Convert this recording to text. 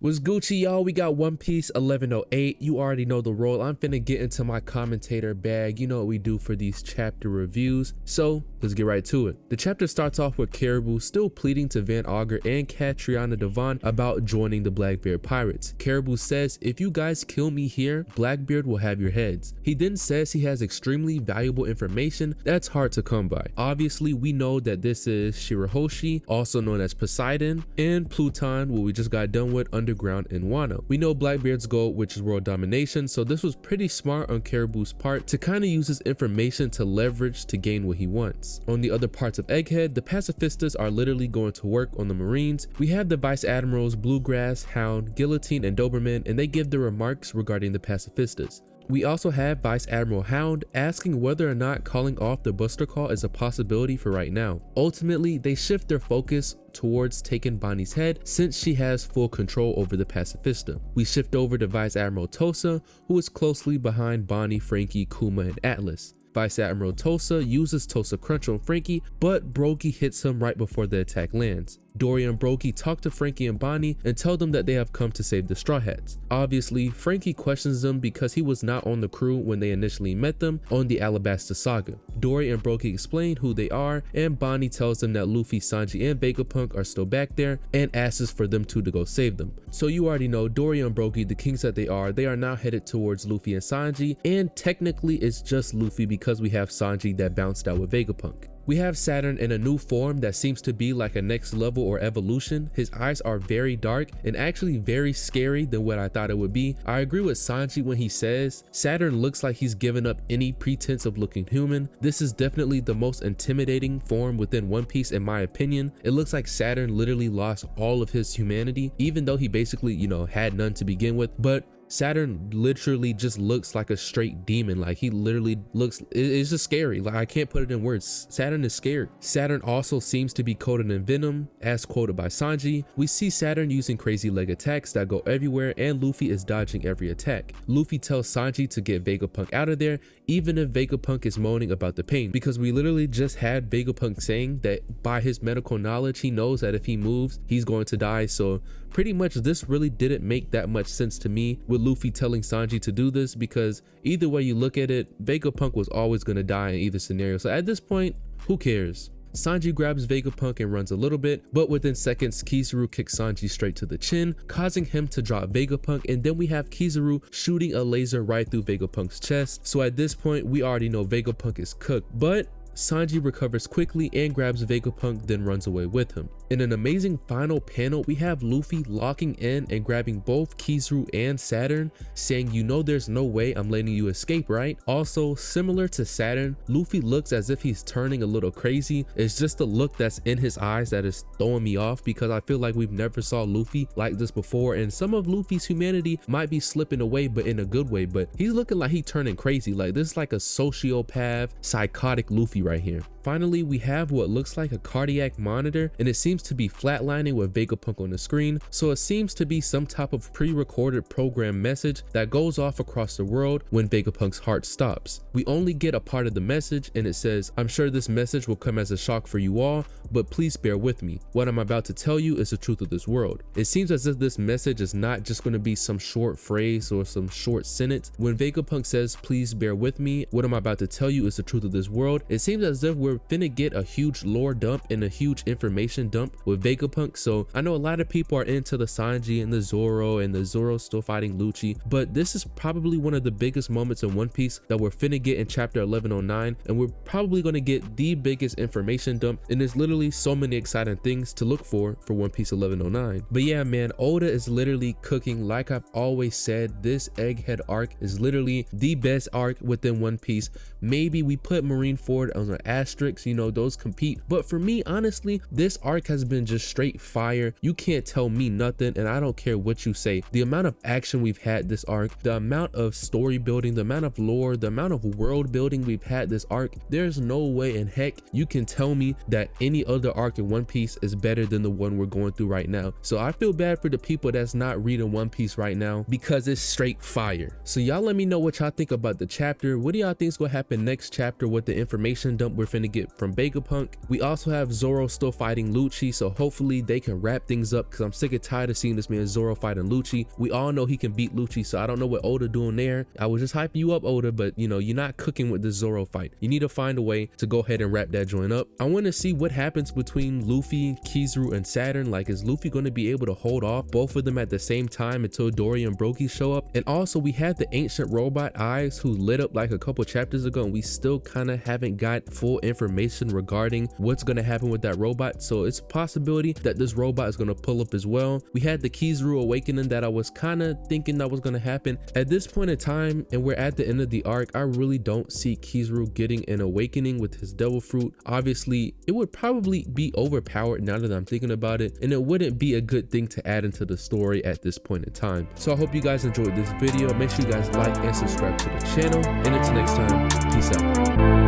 What's Gucci, y'all? We got One Piece 1108. You already know the role. I'm finna get into my commentator bag. You know what we do for these chapter reviews. So let's get right to it. The chapter starts off with Caribou still pleading to Van Augur and Catriona Devon about joining the Blackbeard pirates. Caribou says, if you guys kill me here, Blackbeard will have your heads. He then says he has extremely valuable information that's hard to come by. Obviously, we know that this is Shirahoshi, also known as Poseidon, and Pluton, what we just got done with underground in Wano. We know Blackbeard's goal, which is world domination, so this was pretty smart on Caribou's part to kind of use his information to leverage to gain what he wants. On the other parts of Egghead, the pacifistas are literally going to work on the Marines. We have the Vice Admirals Bluegrass, Hound, Guillotine, and Doberman, and they give their remarks regarding the pacifistas. We also have Vice Admiral Hound asking whether or not calling off the Buster Call is a possibility for right now. Ultimately, they shift their focus towards taking Bonnie's head since she has full control over the pacifista. We shift over to Vice Admiral Tosa, who is closely behind Bonnie, Frankie, Kuma, and Atlas. Vice Admiral Tosa uses Tosa Crunch on Frankie, but Brokey hits him right before the attack lands. Dory and Brokey talk to Frankie and Bonnie and tell them that they have come to save the Straw Hats. Obviously, Frankie questions them because he was not on the crew when they initially met them on the Alabasta Saga. Dory and Brokey explain who they are, and Bonnie tells them that Luffy, Sanji, and Vegapunk are still back there and asks for them two to go save them. So you already know Dory and Brokey, the kings that they are now headed towards Luffy and Sanji, and technically it's just Luffy because we have Sanji that bounced out with Vegapunk. We have Saturn in a new form that seems to be like a next level or evolution. His eyes are very dark and actually very scary than what I thought it would be. I agree with Sanji when he says Saturn looks like he's given up any pretense of looking human. This is definitely the most intimidating form within One Piece in my opinion. It looks like Saturn literally lost all of his humanity, even though he basically, had none to begin with. But Saturn literally just looks like a straight demon. Like he literally looks, it's just scary. Like I can't put it in words. Saturn is scary. Saturn also seems to be coated in venom, as quoted by Sanji. We see Saturn using crazy leg attacks that go everywhere, and Luffy is dodging every attack. Luffy tells Sanji to get Vegapunk out of there, even if Vegapunk is moaning about the pain, because we literally just had Vegapunk saying that by his medical knowledge, he knows that if he moves, he's going to die. So pretty much this really didn't make that much sense to me with Luffy telling Sanji to do this, because either way you look at it, Vegapunk was always going to die in either scenario. So at this point, who cares? Sanji grabs Vegapunk and runs a little bit, but within seconds, Kizaru kicks Sanji straight to the chin, causing him to drop Vegapunk, and then we have Kizaru shooting a laser right through Vegapunk's chest. So at this point, we already know Vegapunk is cooked, but Sanji recovers quickly and grabs Vegapunk, then runs away with him. In an amazing final panel, we have Luffy locking in and grabbing both Kizaru and Saturn, saying, there's no way I'm letting you escape, right? Also, similar to Saturn, Luffy looks as if he's turning a little crazy. It's just the look that's in his eyes that is throwing me off, because I feel like we've never saw Luffy like this before, and some of Luffy's humanity might be slipping away, but in a good way. But he's looking like he's turning crazy. Like this is like a sociopath, psychotic Luffy right here. Finally, we have what looks like a cardiac monitor, and it seems to be flatlining with Vegapunk on the screen, so it seems to be some type of pre-recorded program message that goes off across the world when Vegapunk's heart stops. We only get a part of the message, and it says, I'm sure this message will come as a shock for you all, but please bear with me. What I'm about to tell you is the truth of this world. It seems as if this message is not just going to be some short phrase or some short sentence. When Vegapunk says, please bear with me, what I'm about to tell you is the truth of this world, it seems as if we're finna get a huge lore dump and a huge information dump with Vegapunk. So I know a lot of people are into the Sanji and the Zoro still fighting Lucci, but this is probably one of the biggest moments in One Piece that we're finna get in chapter 1109, and we're probably gonna get the biggest information dump, and there's literally so many exciting things to look for One Piece 1109. But yeah, man, Oda is literally cooking. Like I've always said, this Egghead arc is literally the best arc within One Piece. Maybe we put Marineford on an asterisk, those compete, but for me, honestly, this arc has been just straight fire. You can't tell me nothing, and I don't care what you say. The amount of action we've had this arc, the amount of story building, the amount of lore, the amount of world building we've had this arc, there's no way in heck you can tell me that any other arc in One Piece is better than the one we're going through right now. So I feel bad for the people that's not reading One Piece right now, because it's straight fire. So y'all let me know what y'all think about the chapter. What do y'all think is gonna happen next chapter with the information information dump we're finna get from Vegapunk. We also have Zoro still fighting Lucci, so hopefully they can wrap things up because I'm sick and tired of seeing this man Zoro fighting Lucci. We all know he can beat Lucci, so I don't know what Oda doing there. I was just hyping you up, Oda, but you know, you're not cooking with this Zoro fight. You need to find a way to go ahead and wrap that joint up. I want to see what happens between Luffy, Kizaru, and Saturn. Like, is Luffy going to be able to hold off both of them at the same time until Dory and Brokey show up? And also, we had the ancient robot eyes who lit up like a couple chapters ago, and we still kind of haven't got full information regarding what's going to happen with that robot. So it's a possibility that this robot is going to pull up as well. We had the Kizaru awakening that I was kind of thinking that was going to happen. At this point in time, and we're at the end of the arc, I really don't see Kizaru getting an awakening with his devil fruit. Obviously, it would probably be overpowered now that I'm thinking about it, and it wouldn't be a good thing to add into the story at this point in time. So I hope you guys enjoyed this video. Make sure you guys like and subscribe to the channel, and until next time, peace out.